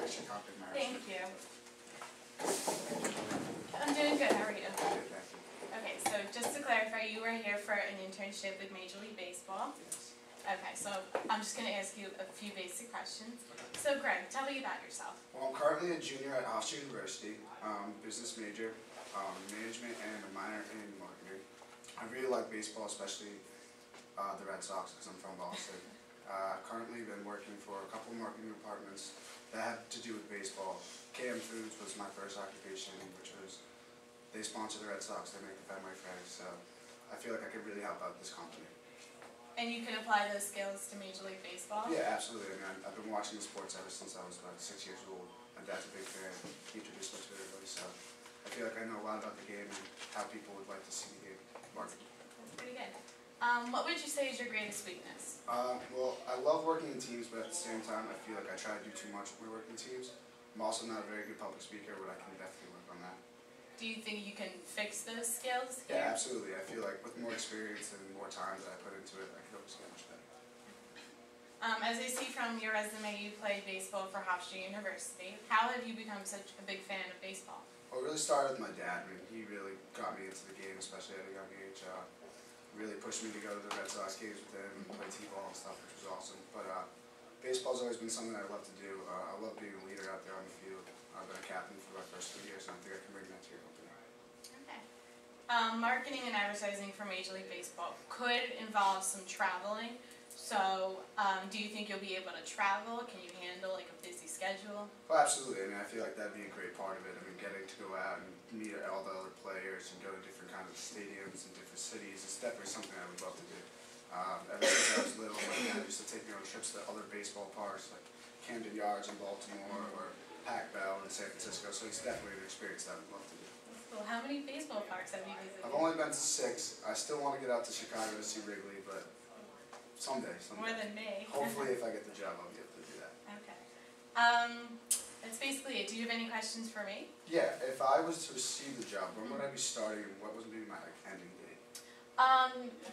Extra copy of my Thank resume. you. I'm doing good. How are you? Good, thank you. Okay, so just to clarify, you were here for an internship with Major League Baseball. Yes. Okay, so I'm just going to ask you a few basic questions. So Greg, tell me about yourself. Well, I'm currently a junior at Hofstra University, business major, management, and a minor in marketing. I really like baseball, especially the Red Sox, because I'm from Boston. Currently been working for a couple of marketing departments that have to do with baseball. KM Foods was my first occupation, which was, they sponsor the Red Sox, they make the Fenway Franks, so I feel like I could really help out this company. And you can apply those skills to Major League Baseball? Yeah, absolutely. I mean, I've been watching the sports ever since I was about 6 years old. My dad's a big fan. He introduced me to everybody, so I feel like I know a lot about the game and how people would like to see the game marketed. That's pretty good. What would you say is your greatest weakness? Well, I love working in teams, but at the same time, I feel like I try to do too much when we work in teams. I'm also not a very good public speaker, but I can definitely work on that. Do you think you can fix those skills here? Yeah, absolutely. I feel like with more experience and more time that I put into it, I could always get much better. As I see from your resume, you played baseball for Hofstra University. How have you become such a big fan of baseball? Well, it really started with my dad. I mean, he really got me into the game, especially at a young age. Really pushed me to go to the Red Sox games with him and play t-ball and stuff, which was awesome. But baseball's always been something I love to do. I love being a leader out there on the field. I've been a captain for my first 3 years, and I think I can bring that to your company. Okay. Marketing and advertising for Major League Baseball could involve some traveling. So, do you think you'll be able to travel? Can you handle like a busy schedule? Well, absolutely. I mean, I feel like that'd be a great part of it. I mean, getting to go out and meet all the other players and go to different kinds of stadiums and different cities is definitely something I would love to do. Ever since I was little, my dad used to take me on trips to other baseball parks like Camden Yards in Baltimore or Pac Bell in San Francisco. So it's definitely an experience that I would love to do. Well, how many baseball parks have you visited? I've only been to 6. I still want to get out to Chicago to see Wrigley, but someday. More than me. Hopefully, if I get the job, I'll be able to do that. Okay. That's basically it. Do you have any questions for me? Yeah, if I was to receive the job, when would I be starting and what would be my ending date?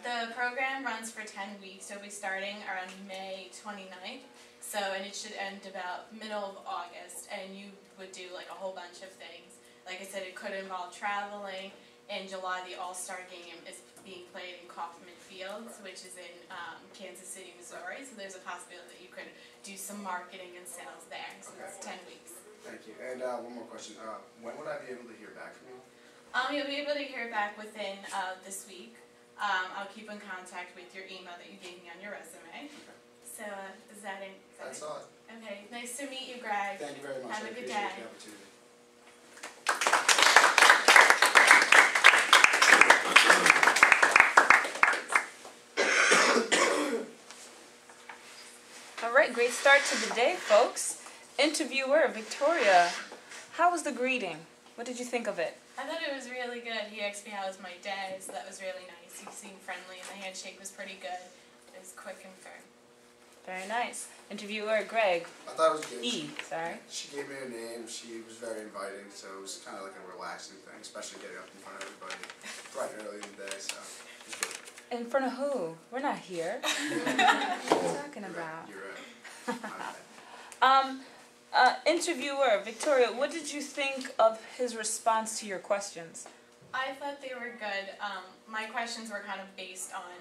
The program runs for 10 weeks. So we'll be starting around May 29th. So, and it should end about middle of August. And you would do like a whole bunch of things. Like I said, it could involve traveling. In July, the All-Star game is being played in Kauffman Fields, which is in Kansas City, Missouri. So there's a possibility that you could do some marketing and sales there. So it's 10 weeks. Thank you. And one more question. When would I be able to hear back from you? You'll be able to hear back within this week. I'll keep in contact with your email that you gave me on your resume. Okay. So is that it? That's all. Okay. Nice to meet you, Greg. Thank you very much. Have a I good appreciate day. the opportunity. Alright, great start to the day, folks. Interviewer Victoria, how was the greeting? What did you think of it? I thought it was really good. He asked me how was my day, so that was really nice. He seemed friendly, and the handshake was pretty good. It was quick and firm. Very nice. Interviewer Greg. I thought it was good. Sorry. She gave me her name. She was very inviting, so it was kind of like a relaxing thing, especially getting up in front of everybody bright and early in the day. So it was good. In front of who? We're not here. What are you talking about? You're right. My bad. Interviewer Victoria, what did you think of his response to your questions? I thought they were good. My questions were kind of based on,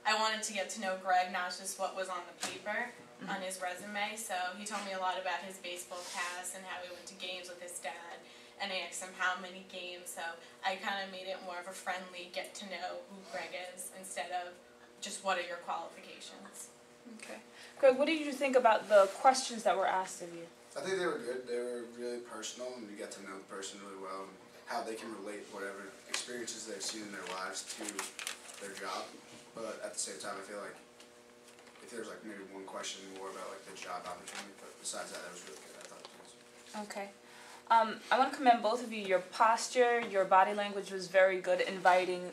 I wanted to get to know Greg, not just what was on the paper, on his resume. So he told me a lot about his baseball past and how he went to games with his dad. And I asked him how many games. So I kind of made it more of a friendly get to know who Greg is instead of just what are your qualifications. Okay. Greg, what did you think about the questions that were asked of you? I think they were good. They were really personal, and you get to know the person really well and how they can relate whatever experiences they've seen in their lives to their job. But at the same time, I feel like if there's like maybe one question more about like the job opportunity, but besides that, it was really good. I thought it was. Okay. I want to commend both of you. Your posture, your body language was very good, inviting.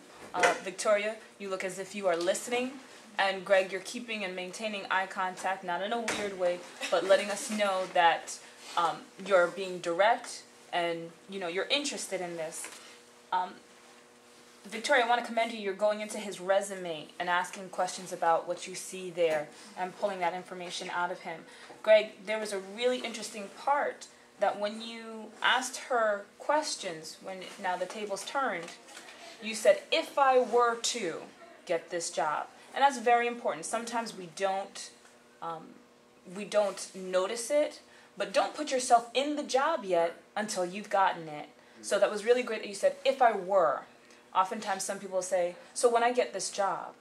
Victoria, you look as if you are listening. And Greg, you're keeping and maintaining eye contact, not in a weird way, but letting us know that you're being direct and, you know, you're interested in this. Victoria, I want to commend you. You're going into his resume and asking questions about what you see there and pulling that information out of him. Greg, there was a really interesting part that when you asked her questions, now the tables turned, you said, if I were to get this job. And that's very important. Sometimes we don't notice it, but don't put yourself in the job yet until you've gotten it. So that was really great that you said, if I were. Oftentimes some people say, so when I get this job,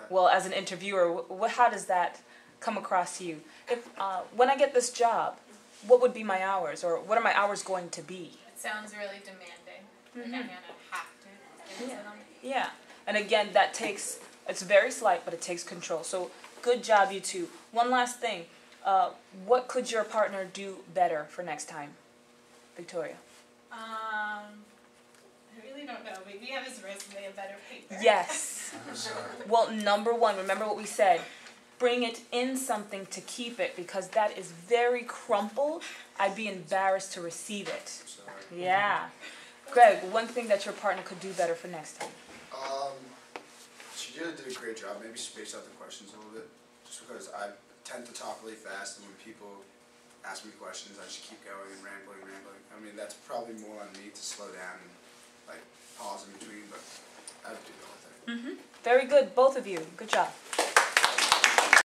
well, as an interviewer, how does that come across to you? If when I get this job, what would be my hours, or what are my hours going to be? It sounds really demanding. Like I'm gonna have to do it on me. Yeah, and again, it's very slight, but it takes control. So good job, you two. One last thing, what could your partner do better for next time, Victoria? I really don't know. Maybe have his resume a better paper. Yes. Well, number one, remember what we said. Bring it in something to keep it, because that is very crumpled. I'd be embarrassed to receive it. Sorry. Yeah. Greg, one thing that your partner could do better for next time. She did a great job. Maybe space out the questions a little bit, just because I tend to talk really fast, and when people ask me questions, I just keep going and rambling. I mean, that's probably more on me to slow down and like pause in between, but I would do the whole thing. Very good, both of you. Good job.